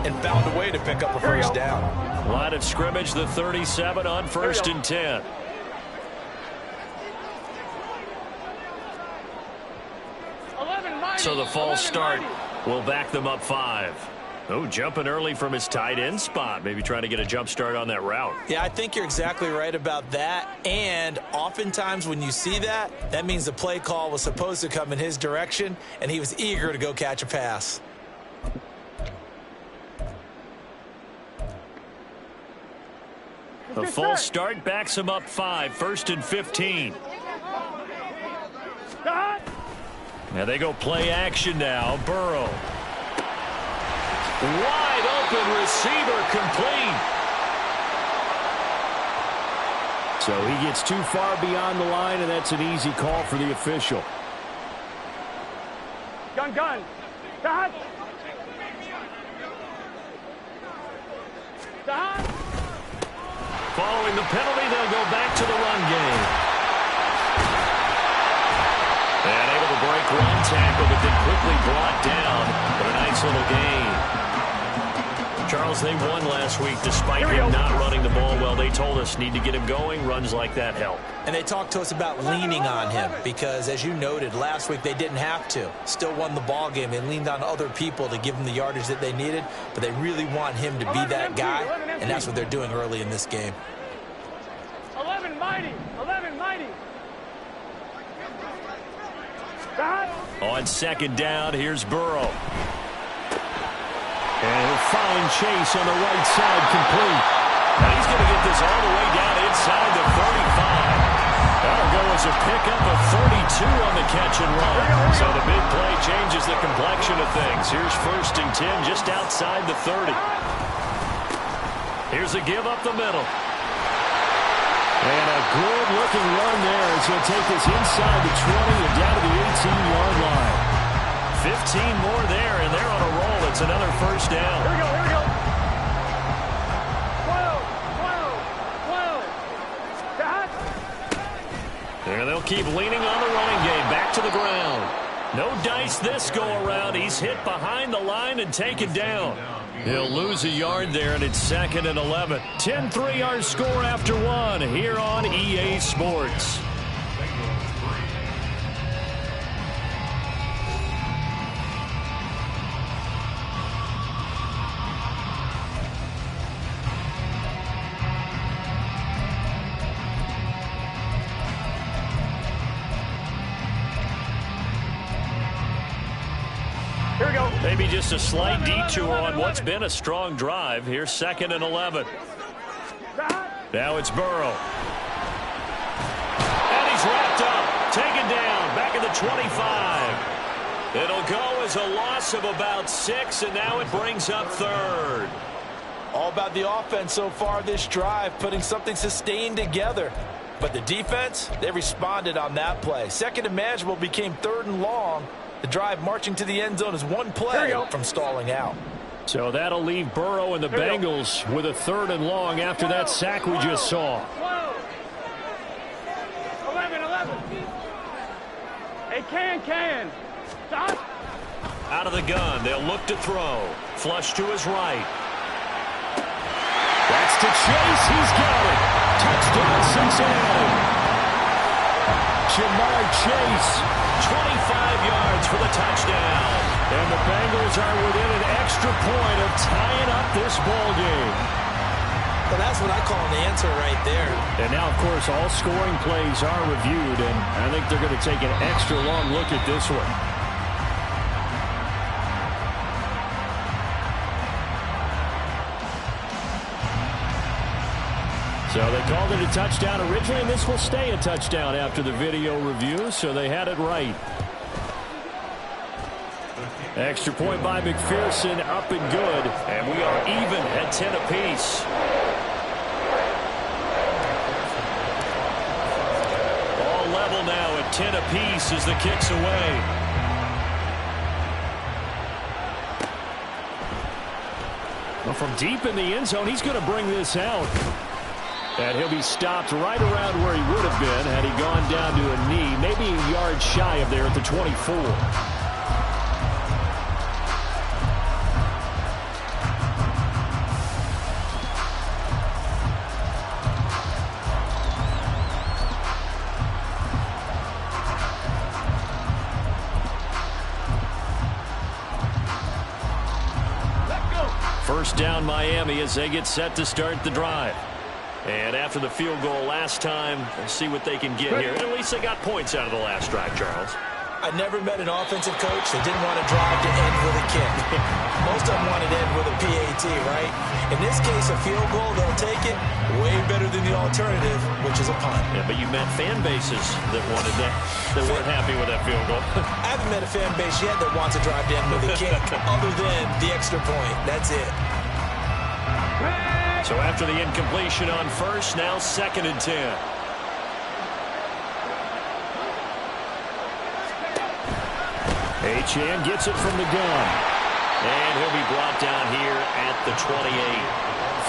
and found a way to pick up a first down. Line of scrimmage, the 37 on 1st and 10. So the false start will back them up 5. Oh, jumping early from his tight end spot. Maybe trying to get a jump start on that route. Yeah, I think you're exactly right about that. And oftentimes when you see that, that means the play call was supposed to come in his direction, and he was eager to go catch a pass. The false start backs him up 5. 1st and 15. Now they go play action now. Burrow. Wide open receiver, complete. So he gets too far beyond the line, and that's an easy call for the official. Gun. Dot. Following the penalty, they'll go back to the run game. And able to break one tackle, but then quickly brought down. But a nice little gain. Charles, they won last week despite him not running the ball well. They told us need to get him going. Runs like that help. And they talked to us about leaning on him because, as you noted, last week they didn't have to. Still won the ball game. They leaned on other people to give them the yardage that they needed, but they really want him to be that guy, and that's what they're doing early in this game. 11 mighty. On 2nd down, here's Burrow. And he'll find Chase on the right side, complete. And he's going to get this all the way down inside the 35. That'll go as a pickup of 32 on the catch and run. So the big play changes the complexion of things. Here's 1st and 10 just outside the 30. Here's a give up the middle. And a good-looking run there as he'll take this inside the 20 and down to the 18-yard line. 15 more there, and they're on a roll. It's another 1st down. Here we go. 12. Dot. And they'll keep leaning on the running game. Back to the ground. No dice this go-around. He's hit behind the line and taken down. He'll lose a yard there, and it's 2nd and 11. 10-3 our score after 1 here on EA Sports. Maybe just a slight detour on what's been a strong drive. Here's 2nd and 11. Now it's Burrow. And he's wrapped up. Taken down. Back at the 25. It'll go as a loss of about 6, and now it brings up 3rd. All about the offense so far this drive, putting something sustained together. But the defense, they responded on that play. 2nd and manageable became 3rd and long. The drive marching to the end zone is one play from stalling out. So that'll leave Burrow and the Bengals with a 3rd and long after that sack we just saw. 11. Hey, can. Stop. Out of the gun. They'll look to throw. Flush to his right. That's to Chase. He's got it. Touchdown, Cincinnati. Jamar Chase. 25 yards for the touchdown. And the Bengals are within an extra point of tying up this ball game. Well, that's what I call an answer right there. And now, of course, all scoring plays are reviewed, and I think they're going to take an extra long look at this one. So they called it a touchdown originally, and this will stay a touchdown after the video review, so they had it right. Extra point by McPherson, up and good. And we are even at 10 apiece. All level now at 10 apiece as the kick's away. Well, from deep in the end zone, he's going to bring this out. And he'll be stopped right around where he would have been had he gone down to a knee, maybe a yard shy of there at the 24. First down Miami as they get set to start the drive. And after the field goal last time, we'll see what they can get here. At least they got points out of the last drive, Charles. I never met an offensive coach that didn't want to drive to end with a kick. Most of them wanted to end with a PAT, right? In this case, a field goal, they'll take it way better than the alternative, which is a punt. Yeah, but you met fan bases that wanted that, that weren't happy with that field goal. I haven't met a fan base yet that wants to drive to end with a kick, other than the extra point. That's it. So after the incompletion on first, now 2nd and 10. Achane gets it from the gun. And he'll be brought down here at the 28.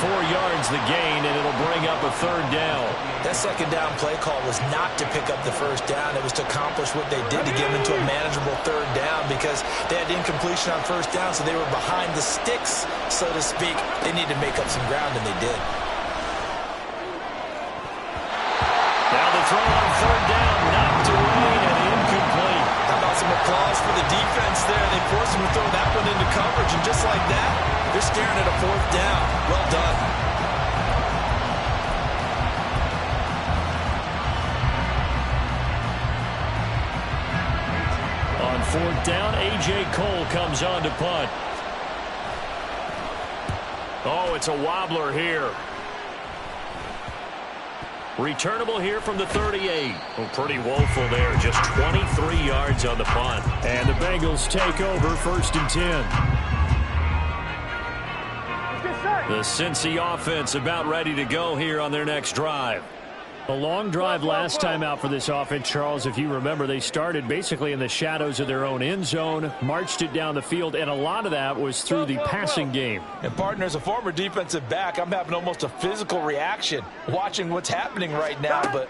4 yards the gain, and it'll bring up a 3rd down. That 2nd down play call was not to pick up the 1st down. It was to accomplish what they did to get them into a manageable 3rd down because they had incompletion on 1st down, so they were behind the sticks, so to speak. They needed to make up some ground, and they did. Now the throw on 3rd down, knocked away and incomplete. How about some applause for the defense there? They forced him to throw that one into coverage, and just like that, they're staring at a 4th down. Well done. On 4th down, A.J. Cole comes on to punt. Oh, it's a wobbler here. Returnable here from the 38. Oh, pretty woeful there. Just 23 yards on the punt. And the Bengals take over 1st and 10. The Cincy offense about ready to go here on their next drive. A long drive last time out for this offense, Charles. If you remember, they started basically in the shadows of their own end zone, marched it down the field, and a lot of that was through the passing game. And, partner, as a former defensive back, I'm having almost a physical reaction watching what's happening right now. But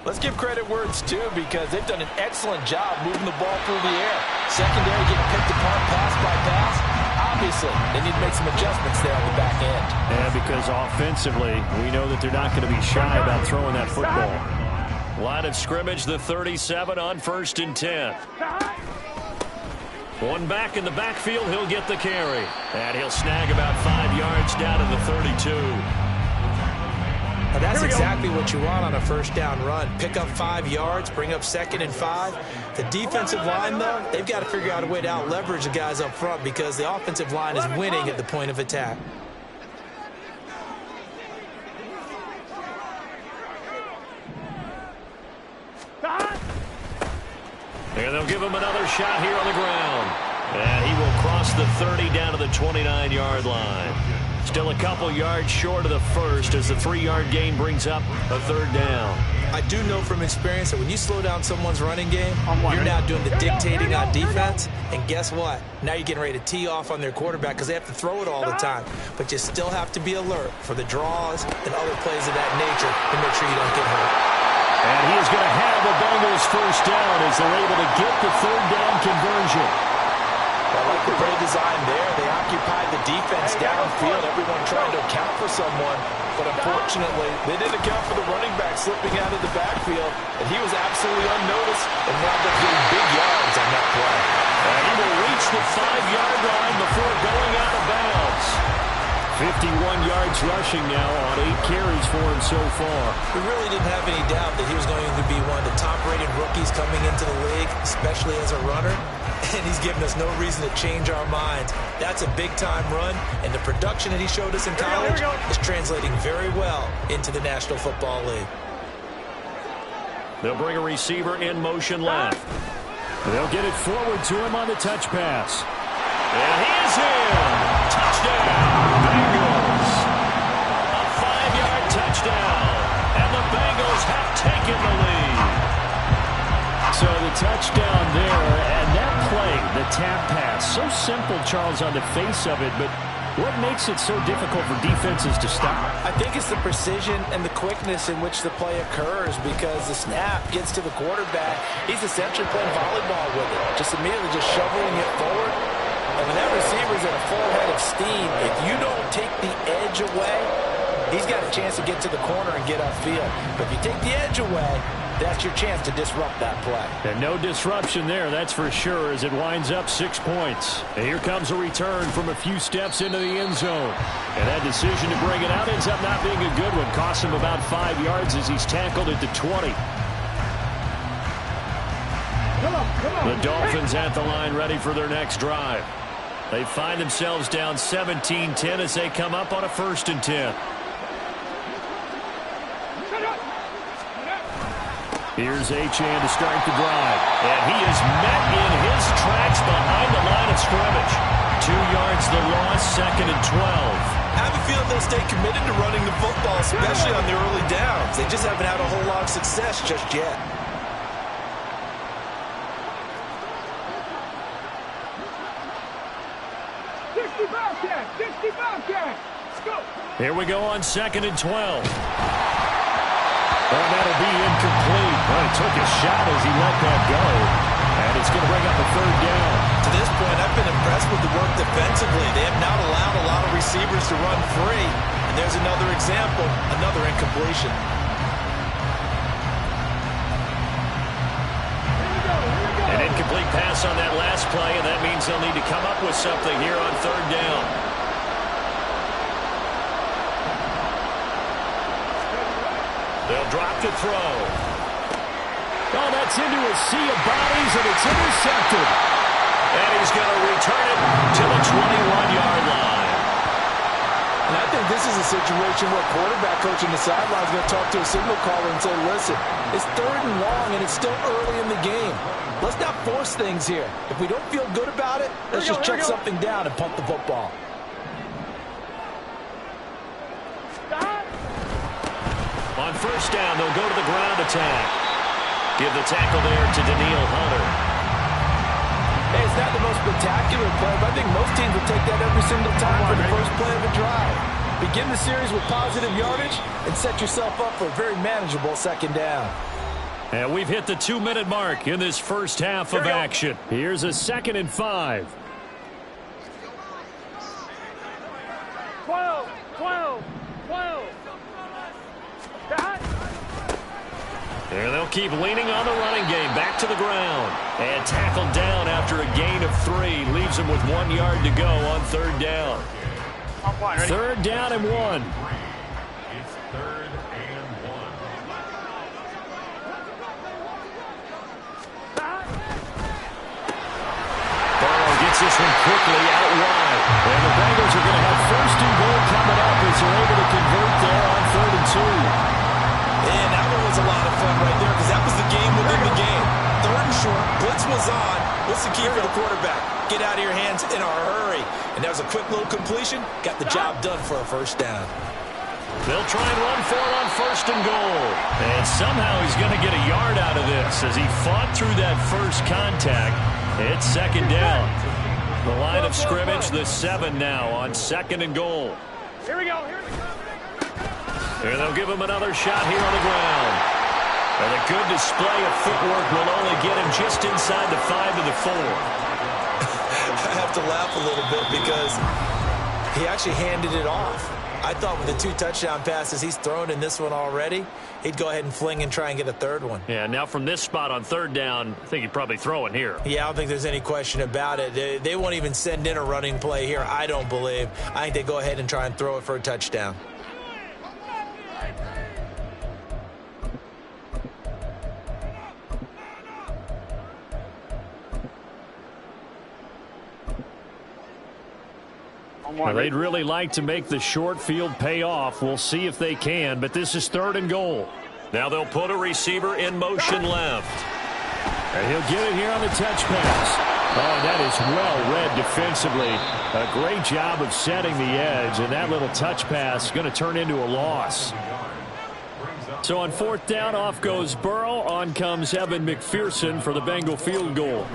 let's give credit where it's due because they've done an excellent job moving the ball through the air. Secondary getting picked apart pass by pass. Obviously, they need to make some adjustments there on the back end. And because offensively, we know that they're not going to be shy about throwing that football. Line of scrimmage, the 37 on 1st and 10. One back in the backfield, he'll get the carry. And he'll snag about 5 yards down to the 32. Now that's exactly what you want on a 1st down run. Pick up 5 yards, bring up 2nd and 5. The defensive line, though, they've got to figure out a way to out-leverage the guys up front because the offensive line is winning at the point of attack. And they'll give him another shot here on the ground. And he will cross the 30 down to the 29-yard line. Still a couple yards short of the first as the 3-yard gain brings up a 3rd down. I do know from experience that when you slow down someone's running game, you're now doing the dictating on defense. And guess what? Now you're getting ready to tee off on their quarterback because they have to throw it all the time. But you still have to be alert for the draws and other plays of that nature to make sure you don't get hurt. And he is going to have the Bengals 1st down as they're able to get the 3rd down conversion. I like the play design there. They occupied the defense downfield, everyone trying to account for someone. But unfortunately, they didn't account for the running back slipping out of the backfield, and he was absolutely unnoticed and wound up getting big yards on that play. And he will reach the 5-yard line before going out of bounds. 51 yards rushing now on 8 carries for him so far. We really didn't have any doubt that he was going to be one of the top-rated rookies coming into the league, especially as a runner. And he's given us no reason to change our minds. That's a big-time run, and the production that he showed us in college is translating very well into the National Football League. They'll bring a receiver in motion left. They'll get it forward to him on the touch pass. And he is in. Touchdown, Bengals. A 5-yard touchdown, and the Bengals have taken the lead. So the touchdown there, and that play, the tap pass, so simple, Charles, on the face of it, but what makes it so difficult for defenses to stop? I think it's the precision and the quickness in which the play occurs because the snap gets to the quarterback. He's essentially playing volleyball with it, just immediately just shoveling it forward. And when that receiver's at a full head of steam, if you don't take the edge away, he's got a chance to get to the corner and get upfield. But if you take the edge away, that's your chance to disrupt that play. And no disruption there, that's for sure, as it winds up 6 points. And here comes a return from a few steps into the end zone. And that decision to bring it out ends up not being a good one. Costs him about 5 yards as he's tackled at the 20. The Dolphins at the line ready for their next drive. They find themselves down 17-10 as they come up on a 1st and 10. Here's Achane to start the drive. And he is met in his tracks behind the line of scrimmage. 2 yards the loss, 2nd and 12. I have a feeling they'll stay committed to running the football, especially on the early downs. They just haven't had a whole lot of success just yet. Here we go on 2nd and 12. And that'll be incomplete. Well, he took a shot as he let that go. And it's going to bring up a 3rd down. To this point, I've been impressed with the work defensively. They have not allowed a lot of receivers to run free. And there's another example, another incompletion. An incomplete pass on that last play, and that means they'll need to come up with something here on 3rd down. They'll drop to throw. Oh, that's into a sea of bodies, and it's intercepted. And he's going to return it to the 21-yard line. And I think this is a situation where quarterback coach on the sideline is going to talk to a signal caller and say, listen, it's 3rd and long, and it's still early in the game. Let's not force things here. If we don't feel good about it, let's just check something down and punt the football. On 1st down, they'll go to the ground attack. Give the tackle there to Daniil Hunter. Hey, it's not the most spectacular play, but I think most teams will take that every single time for the first play of a drive. Begin the series with positive yardage and set yourself up for a very manageable 2nd down. And we've hit the 2-minute mark in this first half of action. Here's a 2nd and 5. 12. There they'll keep leaning on the running game. Back to the ground. And tackled down after a gain of 3. Leaves him with 1 yard to go on 3rd down. 3rd down and 1. It's 3rd and 1. Burrow gets this one quickly out wide. And the Bengals are going to have 1st and goal coming up as they're able to convert there on 3rd and 2. And that one was a lot of fun right there because that was the game within the game. 3rd and short, blitz was on. What's the key for the quarterback? Get out of your hands in a hurry. And that was a quick little completion. Got the job done for a 1st down. They'll try and run for it on 1st and goal. And somehow he's going to get a yard out of this as he fought through that first contact. It's 2nd down. The line of scrimmage, the 7 now on 2nd and goal. Here we go. And they'll give him another shot here on the ground. And a good display of footwork will only get him just inside the 5 to the 4. I have to laugh a little bit because he actually handed it off. I thought with the 2 touchdown passes he's thrown in this one already, he'd go ahead and fling and try and get a 3rd one. Yeah, now from this spot on 3rd down, I think he'd probably throw it here. Yeah, I don't think there's any question about it. They won't even send in a running play here, I don't believe. I think they go ahead and try and throw it for a touchdown. Well, they'd really like to make the short field pay off. We'll see if they can, but this is 3rd and goal. Now they'll put a receiver in motion left. And he'll get it here on the touch pass. Oh, that is well read defensively. A great job of setting the edge, and that little touch pass is going to turn into a loss. So on 4th down, off goes Burrow. On comes Evan McPherson for the Bengal field goal.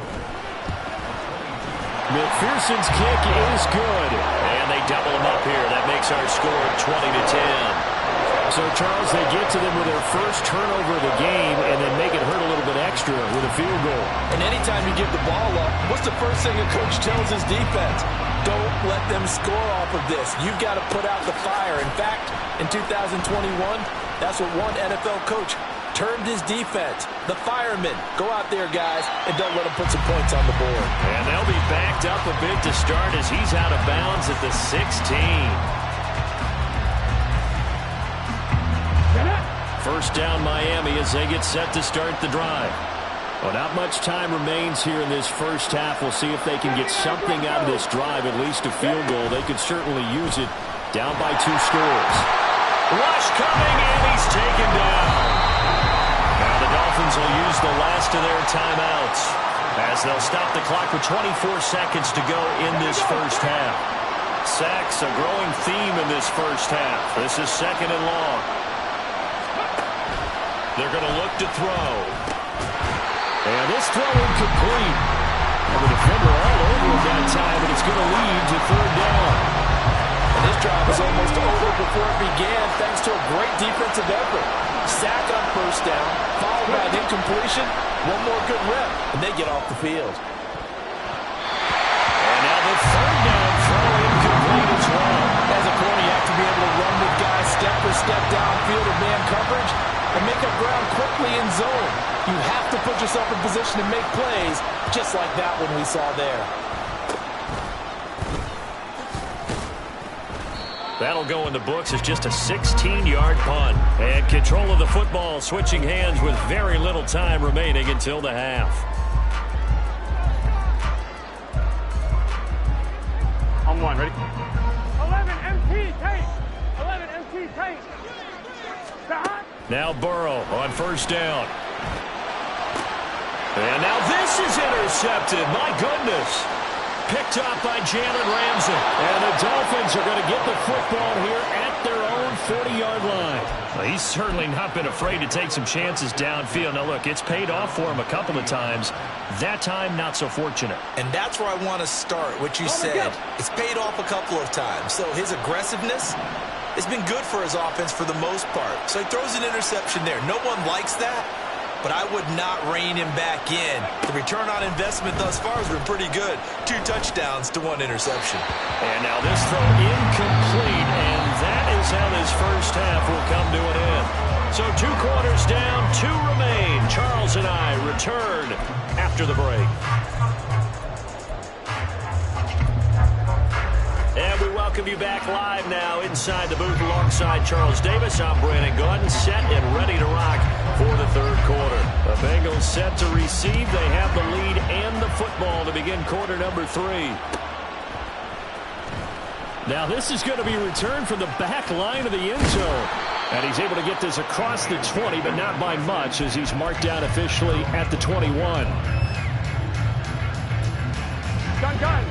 McPherson's kick is good. And they double him up here. That makes our score 20-10. So, Charles, they get to them with their first turnover of the game and then make it hurt a little bit extra with a field goal. And anytime you give the ball up, what's the first thing a coach tells his defense? Don't let them score off of this. You've got to put out the fire. In fact, in 2021, that's what one NFL coach turned his defense. The firemen, go out there, guys, and don't let them put some points on the board. And they'll be backed up a bit to start as he's out of bounds at the 16. First down Miami as they get set to start the drive. Well, not much time remains here in this first half. We'll see if they can get something out of this drive, at least a field goal. They could certainly use it down by 2 scores. Rush coming, and he's taken down. Now the Dolphins will use the last of their timeouts as they'll stop the clock with 24 seconds to go in this first half. Sacks, a growing theme in this first half. This is second and long. They're going to look to throw. And this throw incomplete. And the defender all over him that time, and it's going to lead to third down. And this drive was almost over before it began, thanks to a great defensive effort. Sack on first down, followed by an incompletion. One more good rep, and they get off the field. And now the third down throw incomplete as well. As a corner, you have to be able to run with guys step for step downfield in man coverage and make up ground quickly in zone. You have to put yourself in position to make plays, just like that one we saw there. That'll go in the books as just a 16-yard punt. And control of the football switching hands with very little time remaining until the half. On one, ready? 11 MT tape. 11 MT tape. Stop. Now Burrow on first down. And now this is intercepted. My goodness. Picked up by Jalen Ramsey. And the Dolphins are going to get the football here at their own 40-yard line. Well, he's certainly not been afraid to take some chances downfield. Now, look, it's paid off for him a couple of times. That time, not so fortunate. And that's where I want to start, what you said. It's paid off a couple of times. So his aggressiveness has been good for his offense for the most part. So he throws an interception there. No one likes that, but I would not rein him back in. The return on investment thus far has been pretty good. 2 touchdowns to 1 interception. And now this throw incomplete, and that is how this first half will come to an end. So 2 quarters down, 2 remain. Charles and I return after the break. And we welcome you back live now inside the booth alongside Charles Davis. I'm Brandon Gordon, set and ready to rock for the third quarter. The Bengals set to receive. They have the lead and the football to begin quarter number 3. Now this is going to be returned from the back line of the end zone. And he's able to get this across the 20, but not by much as he's marked down officially at the 21.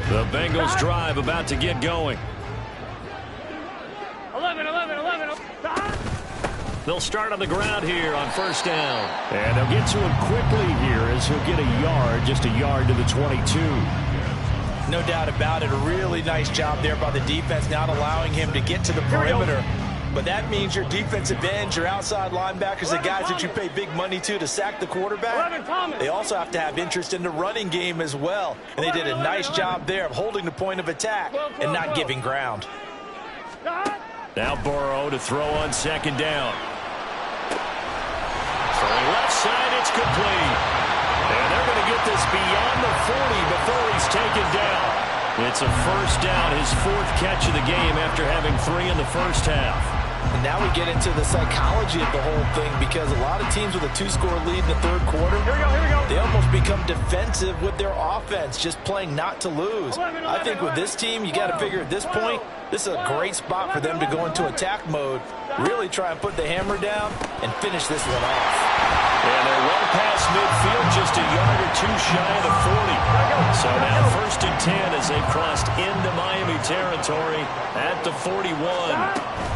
The Bengals drive about to get going. 11. They'll start on the ground here on first down. And they'll get to him quickly here as he'll get a yard, just a yard to the 22. No doubt about it. A really nice job there by the defense, not allowing him to get to the perimeter. But that means your defensive ends, your outside linebackers, the guys that you pay big money to sack the quarterback, they also have to have interest in the running game as well. And they did a nice job there of holding the point of attack and not giving ground. Now Burrow to throw on second down. Throwing left side, it's complete. And they're going to get this beyond the 40 before he's taken down. It's a first down, his 4th catch of the game after having 3 in the first half. And now we get into the psychology of the whole thing, because a lot of teams with a 2-score lead in the third quarter, Here we go. they almost become defensive with their offense, just playing not to lose. I think with this team, you got to figure at this point, this is a great spot for them to go into attack mode, really try and put the hammer down and finish this one off. And they're well past midfield, just a yard or 2 shy of the 40. So now first and 10 as they've crossed into Miami territory at the 41.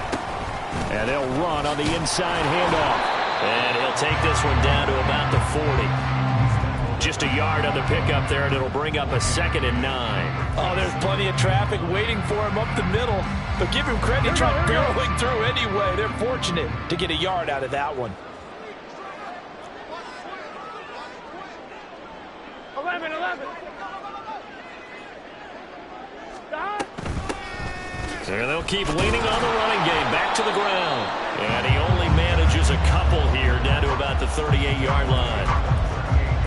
And they'll run on the inside handoff. And he'll take this one down to about the 40. Just a yard on the pickup there, and it'll bring up a 2nd and 9. Oh, there's plenty of traffic waiting for him up the middle. But give him credit, he tried barreling through anyway. They're fortunate to get a yard out of that one. 11. Stop. And they'll keep leaning on the running game. Back to the ground. And he only manages a couple here down to about the 38-yard line.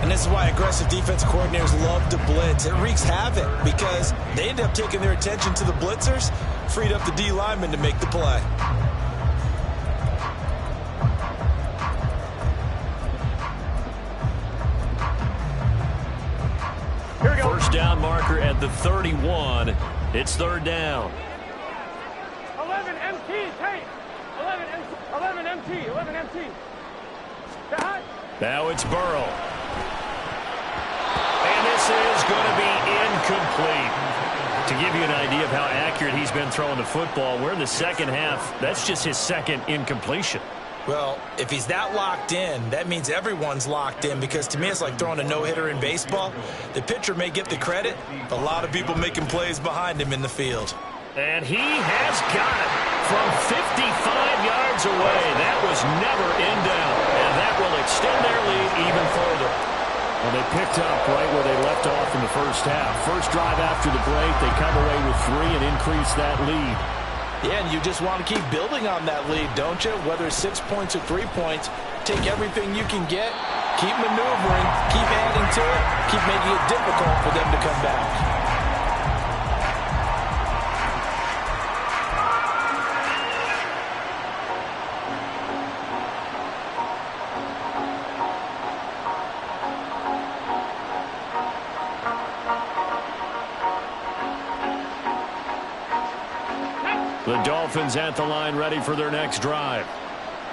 And this is why aggressive defense coordinators love to blitz. It wreaks havoc because they end up taking their attention to the blitzers, freed up the D lineman to make the play. First down marker at the 31. It's third down. 11 MT, Tate. 11 MT. Dot. Now it's Burrow. And this is going to be incomplete. To give you an idea of how accurate he's been throwing the football, we're in the second half. That's just his second incompletion. Well, if he's that locked in, that means everyone's locked in, because to me it's like throwing a no-hitter in baseball. The pitcher may get the credit, but a lot of people making plays behind him in the field. And he has got it from 55 yards away. That was never in doubt, and that will extend their lead even further. Well, they picked up right where they left off in the first half. First drive after the break, they come away with 3 and increase that lead. Yeah, and you just want to keep building on that lead, don't you? Whether it's 6 points or 3 points, take everything you can get, keep maneuvering, keep adding to it, keep making it difficult for them to come back. The Dolphins at the line ready for their next drive.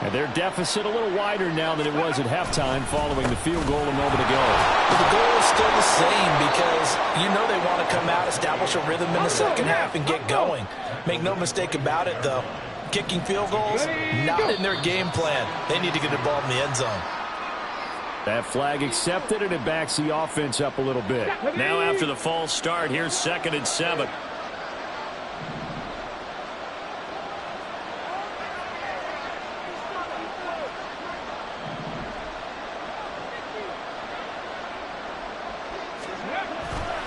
And their deficit a little wider now than it was at halftime following the field goal a moment ago. But the goal is still the same, because you know they want to come out, establish a rhythm in the second half, and get going. Make no mistake about it, though. Kicking field goals, not in their game plan. They need to get the ball in the end zone. That flag accepted, and it backs the offense up a little bit. Now after the false start, here's 2nd and 7.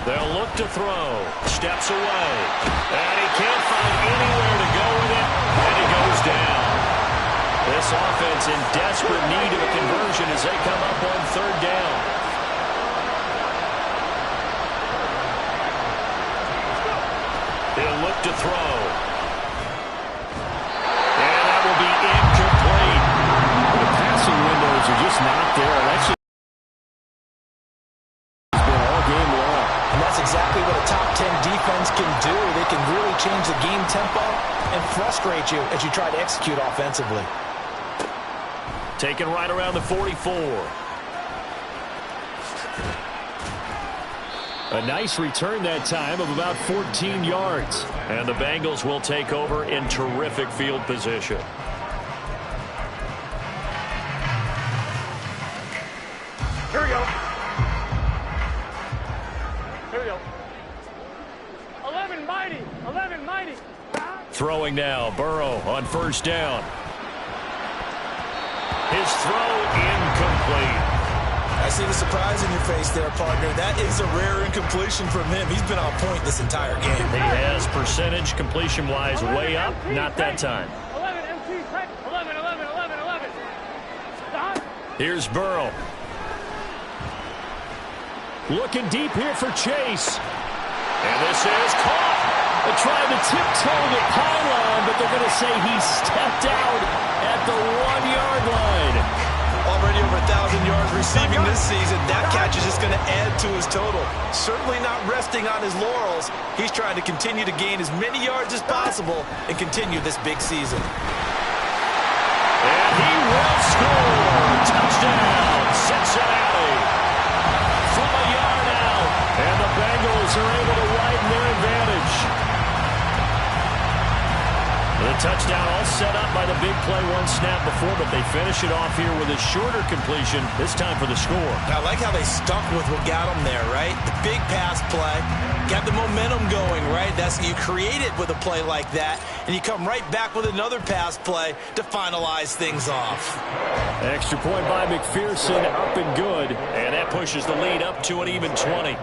They'll look to throw. Steps away. And he can't find anywhere to go with it. And he goes down. This offense in desperate need of a conversion as they come up on 3rd down. They'll look to throw. And that will be incomplete. The passing windows are just not there. That's just been all game long. And that's exactly what a top 10 defense can do. They can really change the game tempo and frustrate you as you try to execute offensively. Taken right around the 44. A nice return that time of about 14 yards. And the Bengals will take over in terrific field position. Here we go. Here we go. 11 mighty. 11 mighty. Throwing now, Burrow on 1st down. His throw incomplete. I see the surprise in your face there, partner. That is a rare incompletion from him. He's been on point this entire game. He has percentage completion-wise way up. Not that time. 11 MT, 11. Stop. Here's Burrow. Looking deep here for Chase. And this is caught. They're trying to tiptoe the pylon, but they're going to say he stepped out at the 1-yard line. Already over 1,000 yards receiving this season. That catch is just going to add to his total. Certainly not resting on his laurels. He's trying to continue to gain as many yards as possible and continue this big season. And he will score. Touchdown, Cincinnati. From a yard out. And the Bengals are able to widen their advantage. The touchdown all set up by the big play one snap before, but they finish it off here with a shorter completion, this time for the score. I like how they stuck with what got them there, right? The big pass play, got the momentum going, right? That's you create it with a play like that, and you come right back with another pass play to finalize things off. Extra point by McPherson, up and good. And that pushes the lead up to an even 20.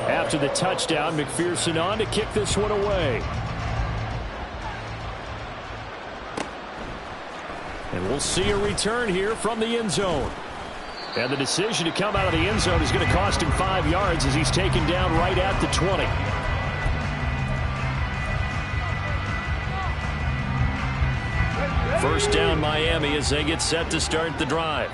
After the touchdown, McPherson on to kick this one away. And we'll see a return here from the end zone. And the decision to come out of the end zone is going to cost him 5 yards as he's taken down right at the 20. First down Miami as they get set to start the drive.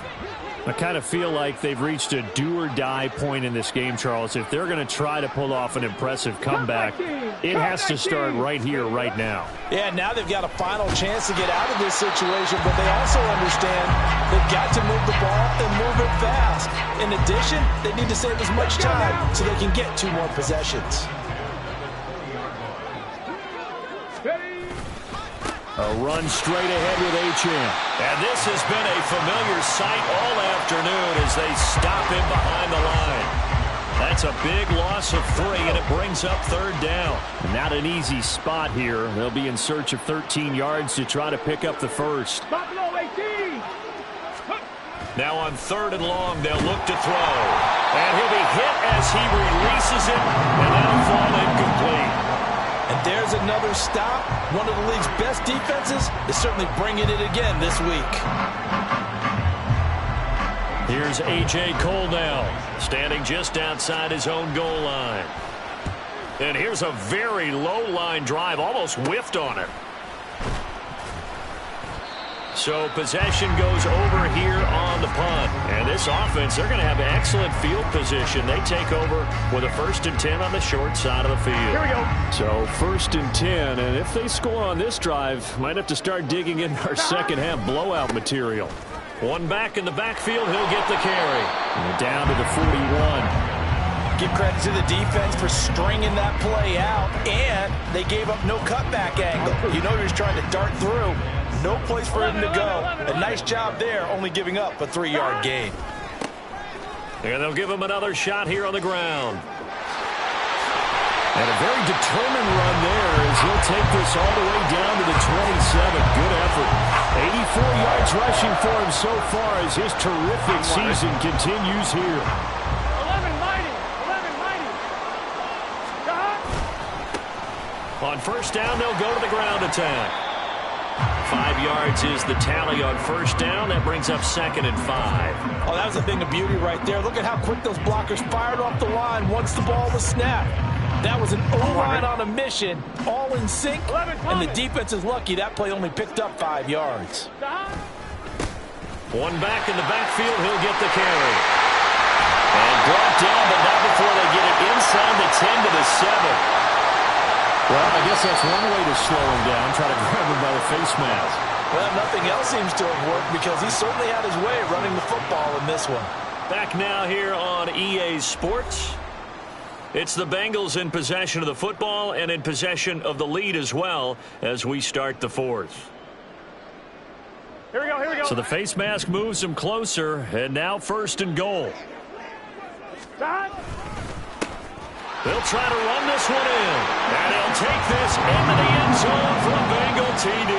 I kind of feel like they've reached a do-or-die point in this game, Charles. If they're going to try to pull off an impressive comeback, it has to start right here, right now. Yeah, now they've got a final chance to get out of this situation, but they also understand they've got to move the ball and move it fast. In addition, they need to save as much time so they can get 2 more possessions. A run straight ahead with Achane. And this has been a familiar sight all afternoon as they stop him behind the line. That's a big loss of 3, and it brings up 3rd down. Not an easy spot here. They'll be in search of 13 yards to try to pick up the first. Now on 3rd and long, they'll look to throw. And he'll be hit as he releases it, and that'll fall incomplete. And there's another stop. One of the league's best defenses is certainly bringing it again this week. Here's A.J. Cole now, standing just outside his own goal line. And here's a very low line drive, almost whiffed on it. So possession goes over here on the punt. And this offense, they're going to have excellent field position. They take over with a 1st and 10 on the short side of the field. Here we go. So 1st and 10, and if they score on this drive, might have to start digging in our second half blowout material. One back in the backfield, he'll get the carry. And down to the 41. Give credit to the defense for stringing that play out, and they gave up no cutback angle. You know he was trying to dart through. No place for him to go. A nice job there, only giving up a 3-yard gain. And they'll give him another shot here on the ground. And a very determined run there as he'll take this all the way down to the 27. Good effort. 84 yards rushing for him so far as his terrific season continues here. 11 mighty. On 1st down, they'll go to the ground attack. 5 yards is the tally on 1st down. That brings up 2nd and 5. Oh, that was a thing of beauty right there. Look at how quick those blockers fired off the line once the ball was snapped. That was an O-line on a mission, all in sync, and the defense is lucky that play only picked up 5 yards. One back in the backfield, he'll get the carry. And brought down, but not before they get it inside the 10 to the 7. Well, I guess that's one way to slow him down, try to grab him by the face mask. Well, nothing else seems to have worked because he certainly had his way running the football in this one. Back now here on EA Sports. It's the Bengals in possession of the football and in possession of the lead as well as we start the 4th. Here we go. So the face mask moves him closer, and now 1st and goal. They'll try to run this one in, and he'll take this into the end zone for a Bengal TD.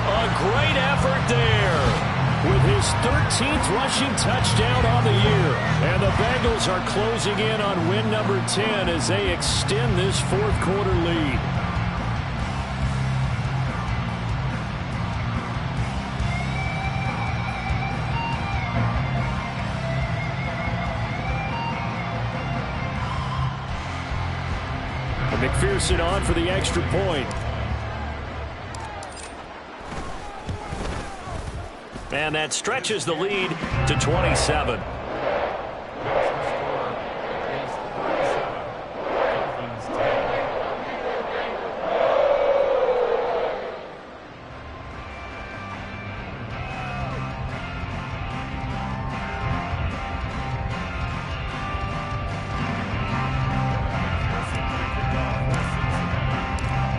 A great effort there with his 13th rushing touchdown on the year. And the Bengals are closing in on win number 10 as they extend this 4th quarter lead. McPherson on for the extra point. And that stretches the lead to 27.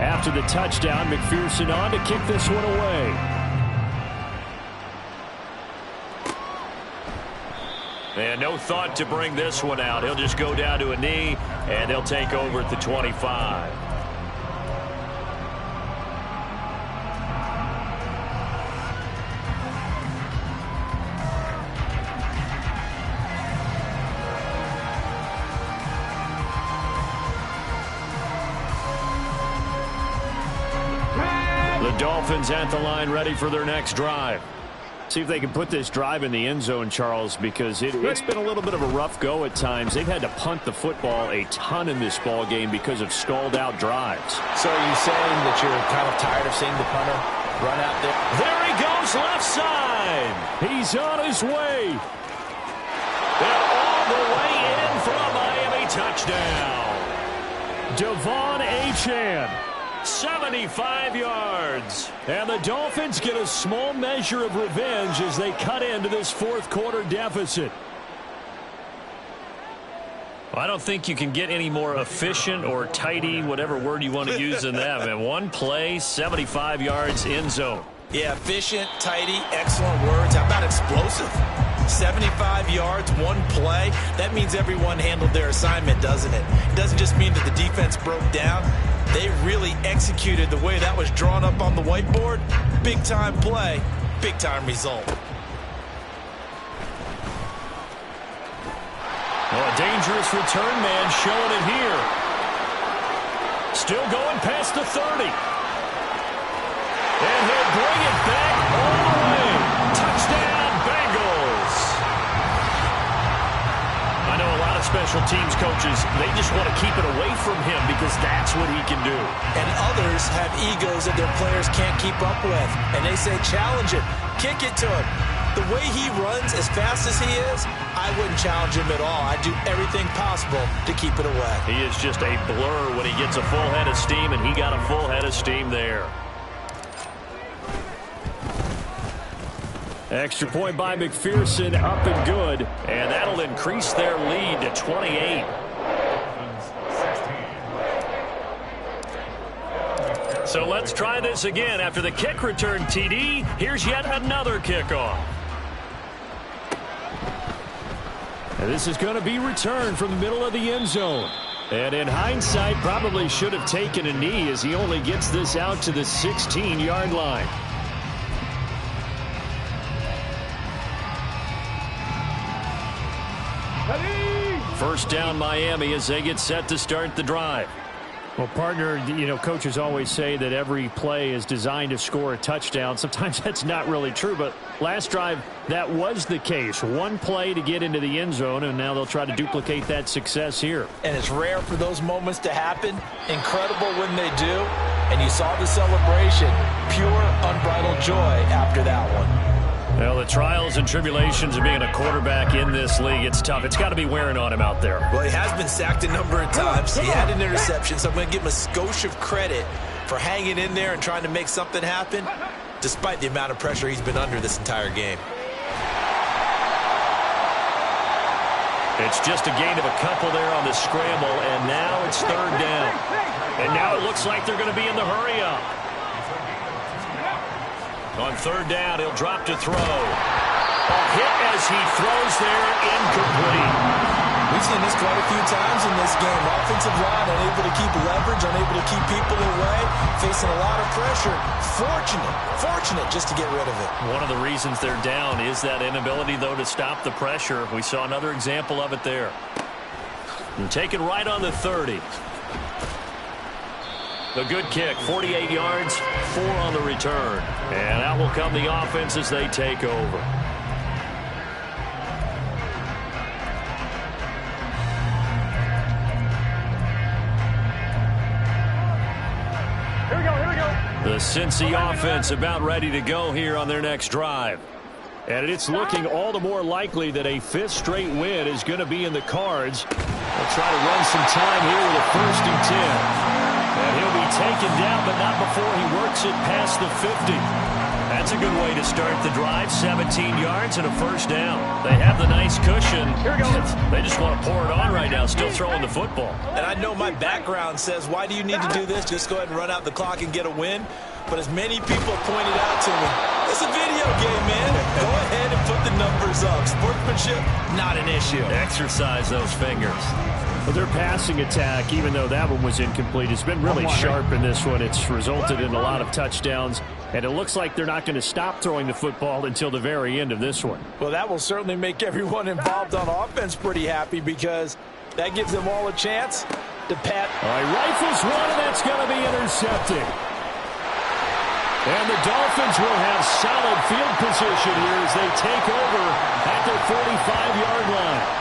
After the touchdown, McPherson on to kick this one away. And no thought to bring this one out. He'll just go down to a knee, and they'll take over at the 25. The Dolphins at the line ready for their next drive. See if they can put this drive in the end zone, Charles, because it's been a little bit of a rough go at times. They've had to punt the football a ton in this ball game because of stalled-out drives. So are you saying that you're kind of tired of seeing the punter run out there? There he goes, left side. He's on his way. And all the way in for a Miami touchdown. Devon Achane. 75 yards. And the Dolphins get a small measure of revenge as they cut into this fourth quarter deficit. I don't think you can get any more efficient or tidy, whatever word you want to use in that. Man, one play, 75 yards, end zone. Yeah, efficient, tidy, excellent words. How about explosive? 75 yards, one play. That means everyone handled their assignment, doesn't it? It doesn't just mean that the defense broke down. They really executed the way that was drawn up on the whiteboard. Big-time play, big-time result. Well, a dangerous return man showing it here. Still going past the 30. And he'll bring it back all the way. Touchdown, Bengals. I know a lot of special teams coaches, they just want to keep it away from him because that's what he can do. And others have egos that their players can't keep up with. And they say, challenge him, kick it to him. The way he runs as fast as he is, I wouldn't challenge him at all. I'd do everything possible to keep it away. He is just a blur when he gets a full head of steam, and he got a full head of steam there. Extra point by McPherson, up and good. And that'll increase their lead to 28. So let's try this again. After the kick return TD, here's yet another kickoff. And this is going to be returned from the middle of the end zone. And in hindsight, probably should have taken a knee as he only gets this out to the 16-yard line. First down Miami as they get set to start the drive. Well, partner, coaches always say that every play is designed to score a touchdown. Sometimes that's not really true, but last drive, that was the case. One play to get into the end zone, and now they'll try to duplicate that success here. And it's rare for those moments to happen. Incredible when they do. And you saw the celebration. Pure, unbridled joy after that one. Well, the trials and tribulations of being a quarterback in this league, it's tough. It's got to be wearing on him out there. Well, he has been sacked a number of times. He had an interception, so I'm going to give him a skosh of credit for hanging in there and trying to make something happen, despite the amount of pressure he's been under this entire game. It's just a gain of a couple there on the scramble, and now it's third down. And now it looks like they're going to be in the hurry-up. On third down, he'll drop to throw. A hit as he throws there, incomplete. We've seen this quite a few times in this game. Offensive line unable to keep leverage, unable to keep people away, facing a lot of pressure. Fortunate just to get rid of it. One of the reasons they're down is that inability, though, to stop the pressure. We saw another example of it there. And taken right on the 30. A good kick, 48 yards, 4 on the return. And out will come the offense as they take over. Here we go. The Cincy offense about ready to go here on their next drive. And it's looking all the more likely that a fifth straight win is going to be in the cards. They'll try to run some time here with a 1st and 10. And he'll be taken down, but not before he works it past the 50. That's a good way to start the drive. 17 yards and a first down. They have the nice cushion. Here we go. They just want to pour it on right now, still throwing the football. And I know my background says, why do you need to do this? Just go ahead and run out the clock and get a win. But as many people pointed out to me, it's a video game, man. Go ahead and put the numbers up. Sportsmanship, not an issue. Exercise those fingers. Well, their passing attack, even though that one was incomplete, has been really sharp in this one. It's resulted in a lot of touchdowns, and it looks like they're not going to stop throwing the football until the very end of this one. Well, that will certainly make everyone involved on offense pretty happy because that gives them all a chance to pat. All right, rifles one, and that's going to be intercepted. And the Dolphins will have solid field position here as they take over at their 45-yard line.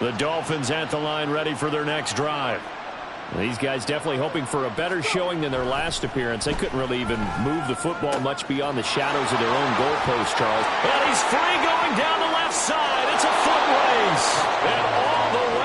The Dolphins at the line ready for their next drive. These guys definitely hoping for a better showing than their last appearance. They couldn't really even move the football much beyond the shadows of their own goalpost, Charles. And he's free going down the left side. It's a foot race. And all the